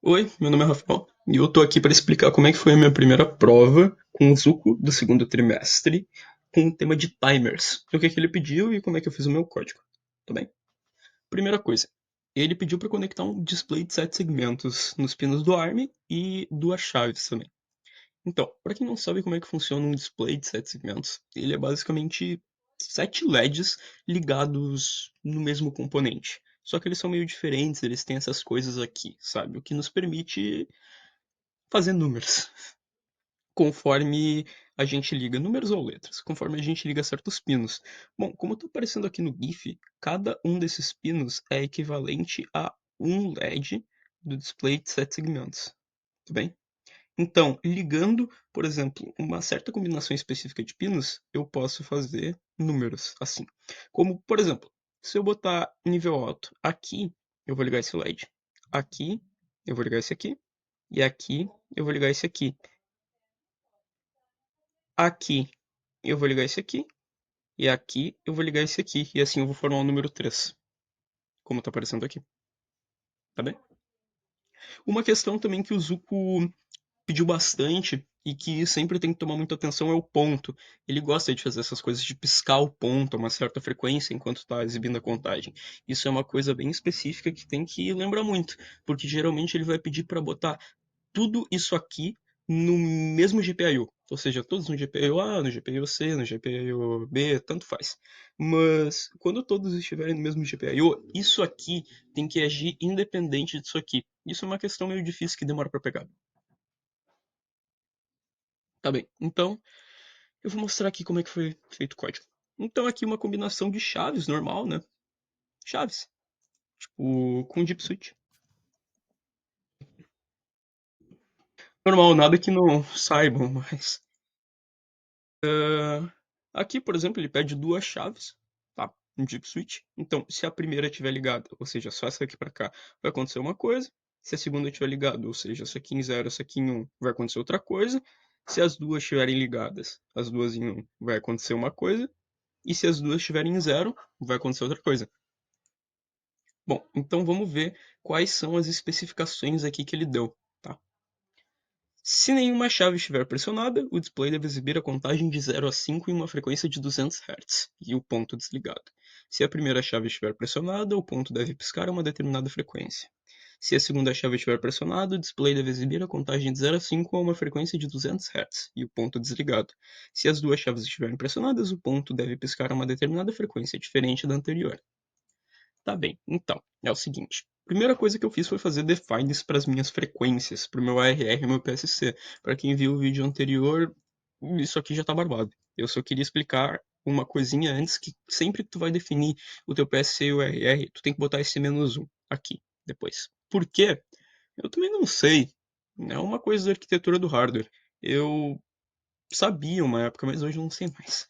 Oi, meu nome é Rafael e eu tô aqui para explicar como é que foi a minha primeira prova com o Zuko do segundo trimestre com o tema de timers. O que que ele pediu e como é que eu fiz o meu código. Tá bem? Primeira coisa, ele pediu para conectar um display de 7 segmentos nos pinos do ARM e duas chaves também. Então, para quem não sabe como é que funciona um display de 7 segmentos, ele é basicamente 7 LEDs ligados no mesmo componente. Só que eles são meio diferentes, eles têm essas coisas aqui, sabe? O que nos permite fazer números, conforme a gente liga números ou letras, conforme a gente liga certos pinos. Bom, como está aparecendo aqui no GIF, cada um desses pinos é equivalente a um LED do display de 7 segmentos. Tudo bem? Então, ligando, por exemplo, uma certa combinação específica de pinos, eu posso fazer números assim. Como, por exemplo, se eu botar nível alto aqui, eu vou ligar esse LED. Aqui, eu vou ligar esse aqui. E aqui, eu vou ligar esse aqui. Aqui, eu vou ligar esse aqui. E aqui, eu vou ligar esse aqui. E assim eu vou formar o número 3, como está aparecendo aqui. Tá bem? Uma questão também que o Zuko pediu bastante e que sempre tem que tomar muita atenção é o ponto. Ele gosta de fazer essas coisas de piscar o ponto a uma certa frequência enquanto está exibindo a contagem. Isso é uma coisa bem específica que tem que lembrar muito, porque geralmente ele vai pedir para botar tudo isso aqui no mesmo GPIO. Ou seja, todos no GPIO A, no GPIO C, no GPIO B, tanto faz. Mas quando todos estiverem no mesmo GPIO, isso aqui tem que agir independente disso aqui. Isso é uma questão meio difícil que demora para pegar. Tá bem, então eu vou mostrar aqui como é que foi feito o código. Então aqui uma combinação de chaves normal, né? Chaves, tipo com Deep Switch. Normal, nada que não saibam, mas aqui, por exemplo, ele pede duas chaves, tá? Um Deep Switch. Então, se a primeira estiver ligada, ou seja, só essa aqui para cá, vai acontecer uma coisa. Se a segunda estiver ligada, ou seja, essa aqui em 0, essa aqui em 1, vai acontecer outra coisa. Se as duas estiverem ligadas, as duas em 1, vai acontecer uma coisa. E se as duas estiverem em 0, vai acontecer outra coisa. Bom, então vamos ver quais são as especificações aqui que ele deu, tá? Se nenhuma chave estiver pressionada, o display deve exibir a contagem de 0 a 5 em uma frequência de 200 Hz e o ponto desligado. Se a primeira chave estiver pressionada, o ponto deve piscar a uma determinada frequência. Se a segunda chave estiver pressionada, o display deve exibir a contagem de 0 a 5 a uma frequência de 200 Hz e o ponto desligado. Se as duas chaves estiverem pressionadas, o ponto deve piscar a uma determinada frequência diferente da anterior. Tá bem, então, é o seguinte. A primeira coisa que eu fiz foi fazer defines para as minhas frequências, para o meu ARR e meu PSC. Para quem viu o vídeo anterior, isso aqui já tá barbado. Eu só queria explicar uma coisinha antes, que sempre que tu vai definir o teu PSC e o ARR, tu tem que botar esse menos um aqui, depois. Por quê? Eu também não sei. É uma coisa da arquitetura do hardware. Eu sabia uma época, mas hoje eu não sei mais.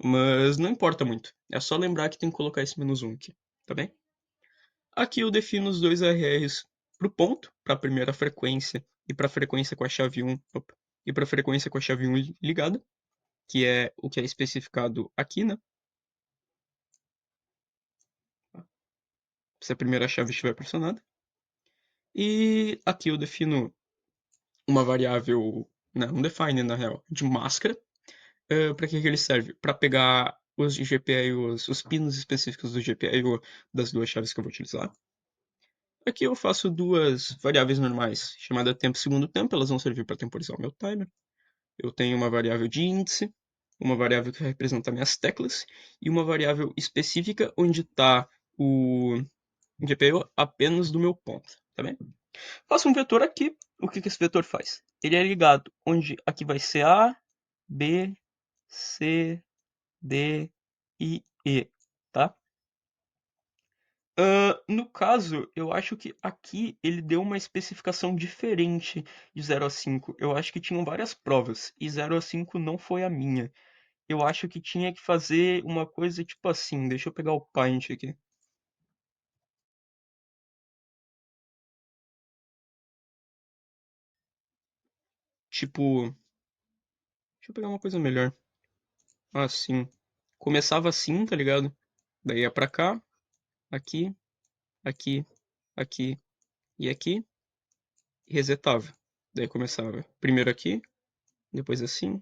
Mas não importa muito. É só lembrar que tem que colocar esse menos um aqui, tá bem? Aqui eu defino os dois ARRs para o ponto, para a primeira frequência e para a frequência com a chave 1, e para a frequência com a chave 1 ligada, que é o que é especificado aqui, né? Se a primeira chave estiver pressionada. E aqui eu defino uma variável, né, um define na real, de máscara. Para que ele serve? Para pegar os GPIOs, os pinos específicos do GPIO das duas chaves que eu vou utilizar. Aqui eu faço duas variáveis normais, chamada tempo e segundo tempo, elas vão servir para temporizar o meu timer. Eu tenho uma variável de índice, uma variável que representa minhas teclas, e uma variável específica onde está o GPIO apenas do meu ponto, tá bem? Faço um vetor aqui. O que esse vetor faz? Ele é ligado onde aqui vai ser A, B, C, D e E, tá? No caso, eu acho que aqui ele deu uma especificação diferente de 0 a 5. Eu acho que tinham várias provas e 0 a 5 não foi a minha. Eu acho que tinha que fazer uma coisa tipo assim. Deixa eu pegar o Paint aqui. Tipo, deixa eu pegar uma coisa melhor. Assim. Começava assim, tá ligado? Daí ia pra cá, aqui, aqui, aqui e aqui. e resetava. Daí começava primeiro aqui, depois assim,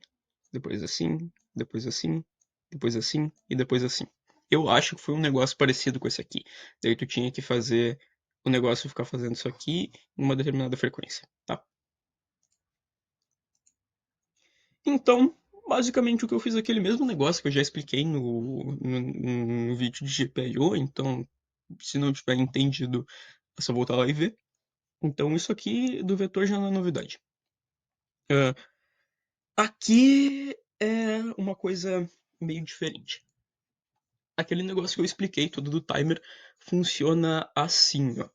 depois assim, depois assim, depois assim e depois assim. Eu acho que foi um negócio parecido com esse aqui. Daí tu tinha que fazer o negócio ficar fazendo isso aqui em uma determinada frequência, tá? Então, basicamente o que eu fiz é aquele mesmo negócio que eu já expliquei no vídeo de GPIO, então se não tiver entendido, é só voltar lá e ver. Então isso aqui do vetor já não é novidade. Ah, aqui é uma coisa meio diferente. Aquele negócio que eu expliquei, tudo do timer, funciona assim, ó.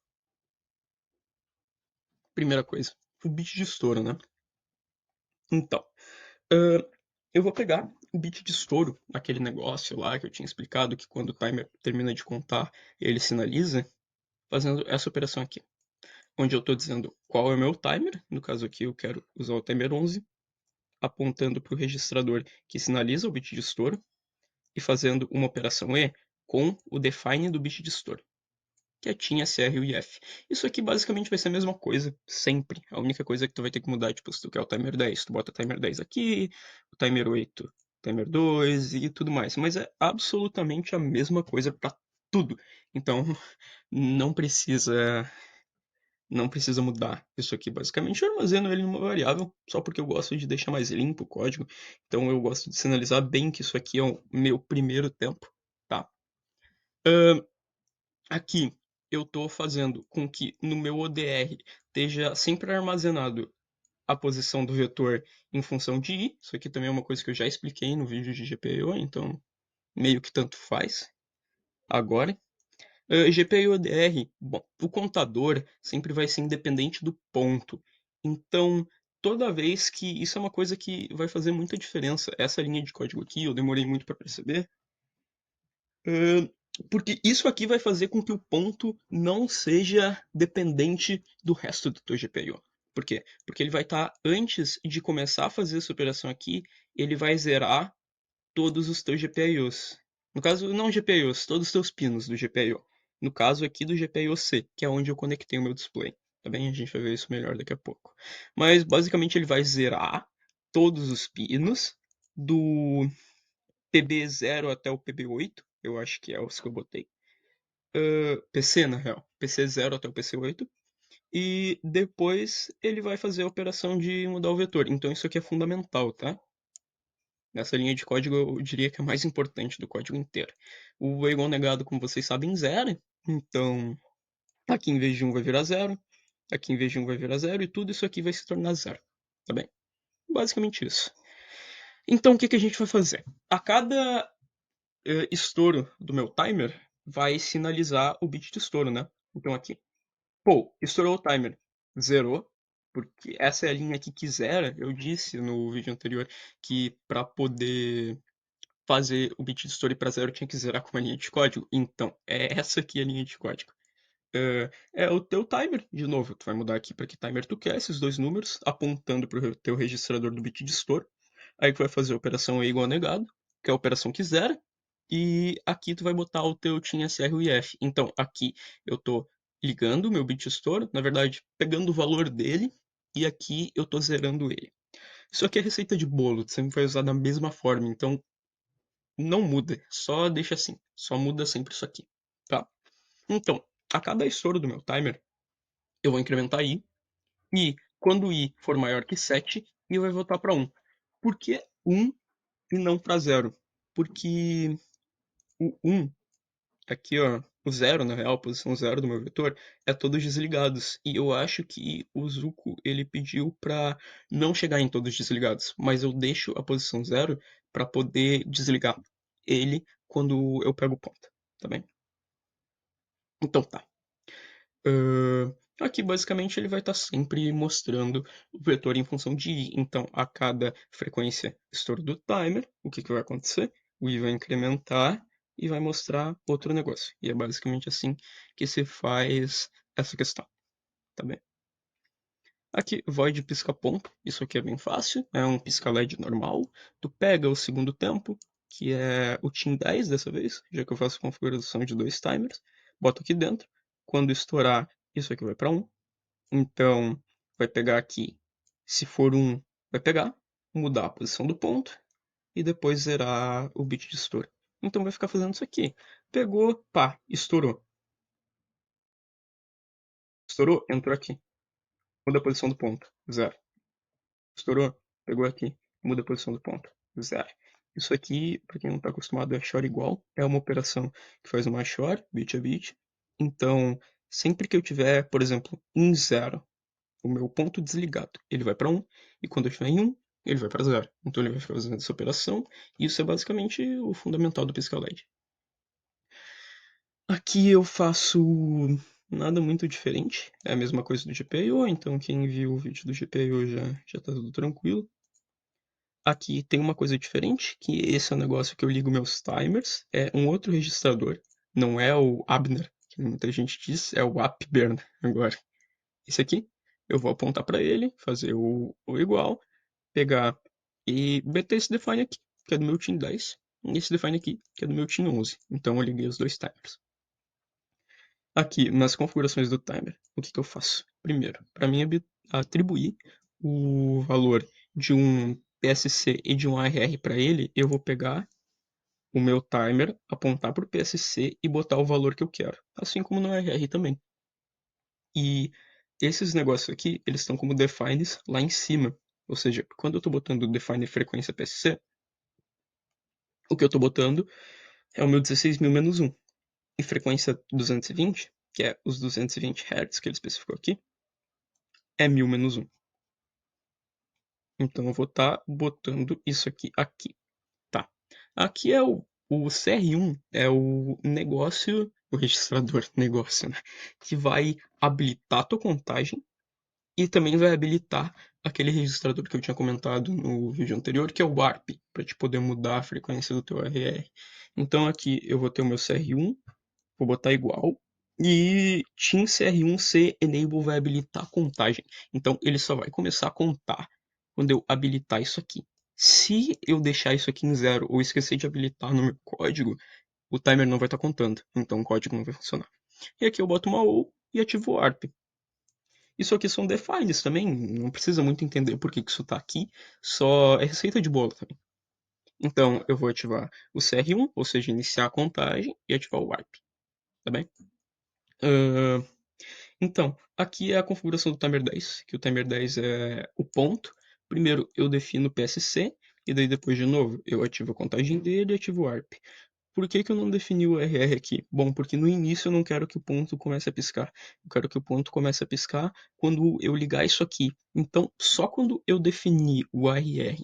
Primeira coisa, o bit de estouro, né? Então, ah, eu vou pegar o bit de estouro, aquele negócio lá que eu tinha explicado, que quando o timer termina de contar, ele sinaliza, fazendo essa operação aqui. Onde eu estou dizendo qual é o meu timer, no caso aqui eu quero usar o timer 11, apontando para o registrador que sinaliza o bit de estouro, e fazendo uma operação E com o define do bit de estouro, que é tinha CR e F. Isso aqui basicamente vai ser a mesma coisa, sempre. A única coisa que tu vai ter que mudar, tipo, se tu quer o timer 10, tu bota o timer 10 aqui, o timer 8, o timer 2 e tudo mais. Mas é absolutamente a mesma coisa para tudo. Então, não precisa não precisa mudar isso aqui. Basicamente, eu armazeno ele numa variável, só porque eu gosto de deixar mais limpo o código. Então, eu gosto de sinalizar bem que isso aqui é o meu primeiro tempo, tá? Aqui, eu estou fazendo com que no meu ODR esteja sempre armazenado a posição do vetor em função de i. Isso aqui também é uma coisa que eu já expliquei no vídeo de GPIO, então meio que tanto faz agora. GPI ODR, bom, o contador sempre vai ser independente do ponto. Então, toda vez que isso é uma coisa que vai fazer muita diferença, essa linha de código aqui, eu demorei muito para perceber, porque isso aqui vai fazer com que o ponto não seja dependente do resto do teu GPIO. Por quê? Porque ele vai estar, antes de começar a fazer essa operação aqui, ele vai zerar todos os teus GPIOs. No caso, não GPIOs, todos os teus pinos do GPIO. No caso aqui do GPIO-C, que é onde eu conectei o meu display. Tá bem? A gente vai ver isso melhor daqui a pouco. Mas basicamente ele vai zerar todos os pinos do PB0 até o PB8. Eu acho que é os que eu botei. PC, na real. PC0 até o PC8. E depois ele vai fazer a operação de mudar o vetor. Então isso aqui é fundamental, tá? Nessa linha de código, eu diria que é a mais importante do código inteiro. O igual negado, como vocês sabem, zero. Então, aqui em vez de 1 vai virar zero. Aqui em vez de 1 vai virar zero. E tudo isso aqui vai se tornar zero. Tá bem? Basicamente isso. Então, o que a gente vai fazer? A cada estouro do meu timer, vai sinalizar o bit de estouro, né? Então, aqui. Pô, estourou o timer. Zerou. Porque essa é a linha aqui que zera. Eu disse no vídeo anterior que para poder fazer o bit de story para zero tinha que zerar com uma linha de código. Então, é essa aqui a linha de código. É o teu timer, de novo. Tu vai mudar aqui para que timer tu quer, esses dois números, apontando para o teu registrador do bit de store. Aí tu vai fazer a operação E igual a negado, que é a operação que zera. E aqui tu vai botar o teu TIM SR e F. Então, aqui eu tô ligando o meu bit store, na verdade, pegando o valor dele, e aqui eu tô zerando ele. Isso aqui é receita de bolo, sempre vai usar da mesma forma, então não muda, só deixa assim. Só muda sempre isso aqui, tá? Então, a cada estouro do meu timer, eu vou incrementar i, e quando o i for maior que 7, i vai voltar para 1. Por que 1 e não para 0? Porque o 1, aqui ó, o 0 na real, a posição 0 do meu vetor, é todos desligados. E eu acho que o Zuko ele pediu para não chegar em todos desligados, mas eu deixo a posição 0 para poder desligar ele quando eu pego o ponto, tá bem? Então tá. Aqui basicamente ele vai estar sempre mostrando o vetor em função de i. Então, a cada frequência estouro do timer, o que vai acontecer? O i vai incrementar e vai mostrar outro negócio. E é basicamente assim que se faz essa questão, tá bem? Aqui, void pisca-ponto, isso aqui é bem fácil, é um pisca-LED normal. Tu pega o segundo tempo, que é o TIM 10 dessa vez, já que eu faço configuração de dois timers, boto aqui dentro. Quando estourar, isso aqui vai para 1. Então, vai pegar aqui. Se for 1, vai pegar, mudar a posição do ponto e depois zerar o bit de estouro. Então vai ficar fazendo isso aqui. Pegou, pá, estourou. Estourou, entrou aqui. Muda a posição do ponto, 0. Estourou, pegou aqui, muda a posição do ponto, 0. Isso aqui, para quem não está acostumado, é XOR igual. É uma operação que faz uma XOR, bit a bit. Então, sempre que eu tiver, por exemplo, em 0, o meu ponto desligado, ele vai para 1. E quando eu estiver em 1, ele vai para 0. Então ele vai ficar fazendo essa operação. E isso é basicamente o fundamental do PhysicaLED. Aqui eu faço nada muito diferente. É a mesma coisa do GPIO, então quem viu o vídeo do GPIO já tá tudo tranquilo. Aqui tem uma coisa diferente, que esse é o negócio que eu ligo meus timers. É um outro registrador. Não é o Abner, que muita gente diz, é o Apburn agora. Esse aqui, eu vou apontar para ele, fazer o igual, pegar e meter esse define aqui, que é do meu team 10, e esse define aqui, que é do meu team 11. Então eu liguei os dois timers. Aqui, nas configurações do timer, o que eu faço? Primeiro, para mim atribuir o valor de um PSC e de um ARR para ele, eu vou pegar o meu timer, apontar para o PSC e botar o valor que eu quero, assim como no ARR também. E esses negócios aqui, eles estão como defines lá em cima. Ou seja, quando eu estou botando define frequência PSC, o que eu estou botando é o meu 16.000 menos 1. E frequência 220, que é os 220 Hz que ele especificou aqui, é 1000 menos 1. Então eu vou estar botando isso aqui. Tá. Aqui é o CR1, é o negócio, o registrador negócio, né? Que vai habilitar a tua contagem e também vai habilitar aquele registrador que eu tinha comentado no vídeo anterior, que é o warp, para te poder mudar a frequência do teu RR. Então aqui eu vou ter o meu CR1, vou botar igual, e Team CR1C Enable vai habilitar a contagem. Então ele só vai começar a contar quando eu habilitar isso aqui. Se eu deixar isso aqui em 0 ou esquecer de habilitar no meu código, o timer não vai estar contando, então o código não vai funcionar. E aqui eu boto uma OU e ativo o warp. Isso aqui são defines também, não precisa muito entender por que isso está aqui, só é receita de bolo também. Então eu vou ativar o CR1, ou seja, iniciar a contagem, e ativar o warp, tá bem? Então, aqui é a configuração do timer 10, que o timer 10 é o ponto. Primeiro eu defino o PSC, e daí depois de novo eu ativo a contagem dele e ativo o warp. Por que eu não defini o RR aqui? Bom, porque no início eu não quero que o ponto comece a piscar. Eu quero que o ponto comece a piscar quando eu ligar isso aqui. Então, só quando eu definir o ARR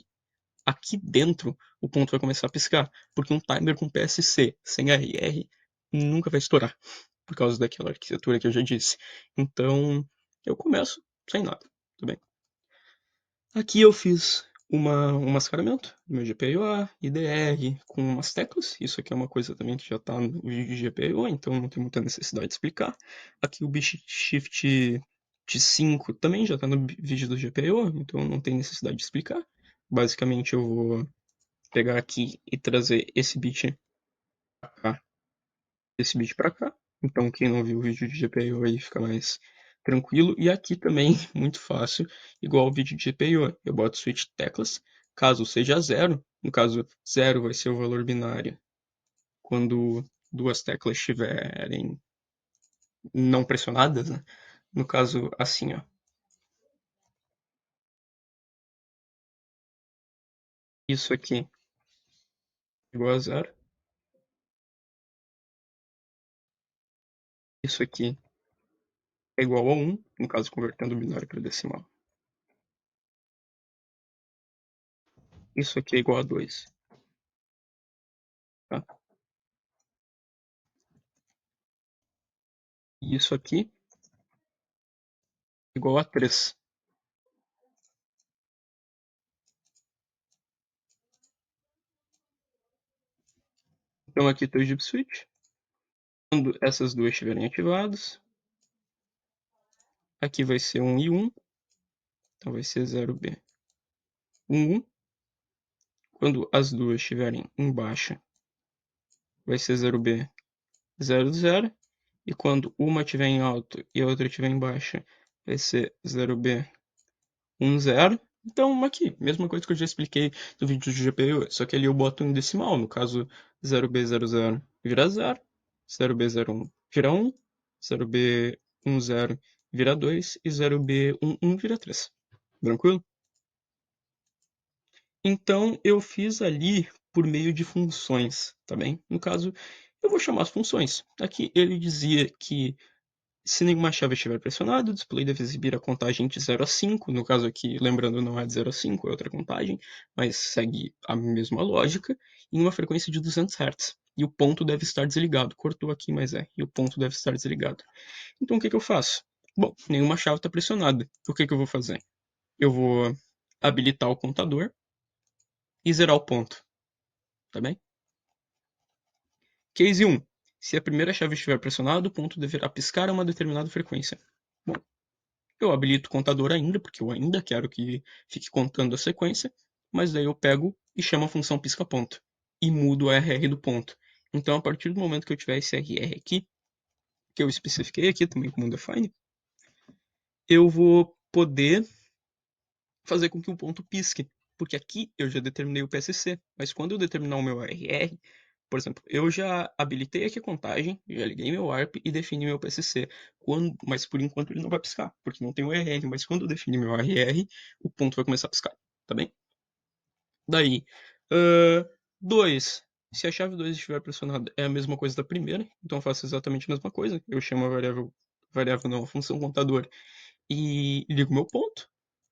aqui dentro, o ponto vai começar a piscar. Porque um timer com PSC sem ARR nunca vai estourar. Por causa daquela arquitetura que eu já disse. Então, eu começo sem nada. Tudo bem? Aqui eu fiz um mascaramento do meu GPIO, IDR, com umas teclas. Isso aqui é uma coisa também que já está no vídeo de GPIO, então não tem muita necessidade de explicar. Aqui o bit shift de 5 também já está no vídeo do GPIO, então não tem necessidade de explicar. Basicamente eu vou pegar aqui e trazer esse bit para cá, esse bit para cá. Então quem não viu o vídeo de GPIO aí fica mais tranquilo. E aqui também, muito fácil, igual o vídeo de GPIO. Eu boto switch teclas, caso seja zero, no caso zero vai ser o valor binário quando duas teclas estiverem não pressionadas, né? No caso, assim, ó. Isso aqui igual a zero. Isso aqui é igual a 1, no caso, convertendo o binário para decimal. Isso aqui é igual a 2. Tá? E isso aqui é igual a 3. Então aqui está o Deep Switch. Quando essas duas estiverem ativadas, aqui vai ser 1 e 1, então vai ser 0B 1, 1. Quando as duas estiverem em baixa, vai ser 0B 0, 0. E quando uma estiver em alto e a outra estiver em baixa, vai ser 0B 0. Então, aqui, mesma coisa que eu já expliquei no vídeo de GPU, só que ali eu boto um decimal, no caso 0B00 vira 0, 0B01 vira 1, 0B10 vira 2 e 0B11 vira 3. Tranquilo? Então, eu fiz ali por meio de funções, tá bem? No caso, eu vou chamar as funções. Aqui ele dizia que se nenhuma chave estiver pressionada, o display deve exibir a contagem de 0 a 5. No caso aqui, lembrando, não é de 0 a 5, é outra contagem, mas segue a mesma lógica, em uma frequência de 200 Hz. E o ponto deve estar desligado. Cortou aqui, mas é. E o ponto deve estar desligado. Então, o que eu faço? Bom, nenhuma chave está pressionada. O que eu vou fazer? Eu vou habilitar o contador e zerar o ponto, tá bem? Case 1. Se a primeira chave estiver pressionada, o ponto deverá piscar a uma determinada frequência. Bom, eu habilito o contador ainda, porque eu ainda quero que fique contando a sequência, mas daí eu pego e chamo a função pisca-ponto e mudo o RR do ponto. Então, a partir do momento que eu tiver esse RR aqui, que eu especifiquei aqui também como define, eu vou poder fazer com que o ponto pisque, porque aqui eu já determinei o PSC, mas quando eu determinar o meu RR, por exemplo, eu já habilitei aqui a contagem, já liguei meu ARP e defini meu PSC, mas por enquanto ele não vai piscar, porque não tem o RR, mas quando eu definir meu RR, o ponto vai começar a piscar, tá bem? Daí, 2. Se a chave 2 estiver pressionada, é a mesma coisa da primeira, então eu faço exatamente a mesma coisa. Eu chamo a variável não, a função contador, e ligo meu ponto.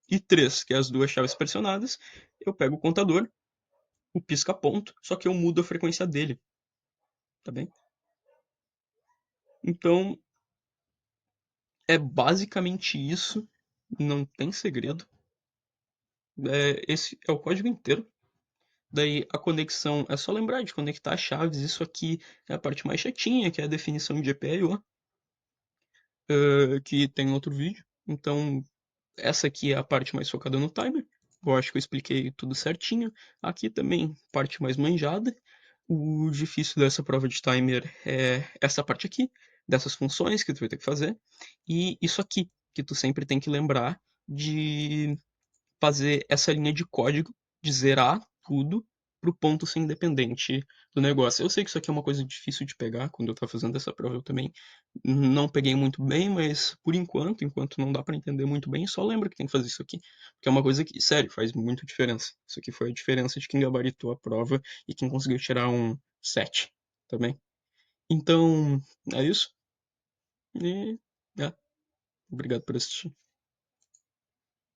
E 3, que é as duas chaves pressionadas, eu pego o contador, o pisca-ponto, só que eu mudo a frequência dele, tá bem? Então, é basicamente isso, não tem segredo. Esse é o código inteiro. Daí a conexão, é só lembrar de conectar as chaves. Isso aqui é a parte mais chatinha, que é a definição de GPIO, que tem outro vídeo. Então, essa aqui é a parte mais focada no timer. Eu acho que eu expliquei tudo certinho. Aqui também, parte mais manjada. O difícil dessa prova de timer é essa parte aqui, dessas funções que tu vai ter que fazer. E isso aqui, que tu sempre tem que lembrar de fazer essa linha de código, de zerar tudo pro ponto ser independente do negócio. Eu sei que isso aqui é uma coisa difícil de pegar, quando eu tava fazendo essa prova eu também não peguei muito bem, mas por enquanto não dá para entender muito bem, só lembra que tem que fazer isso aqui, porque é uma coisa que, sério, faz muita diferença. Isso aqui foi a diferença de quem gabaritou a prova e quem conseguiu tirar um 7 também. Então, é isso. E, obrigado por assistir.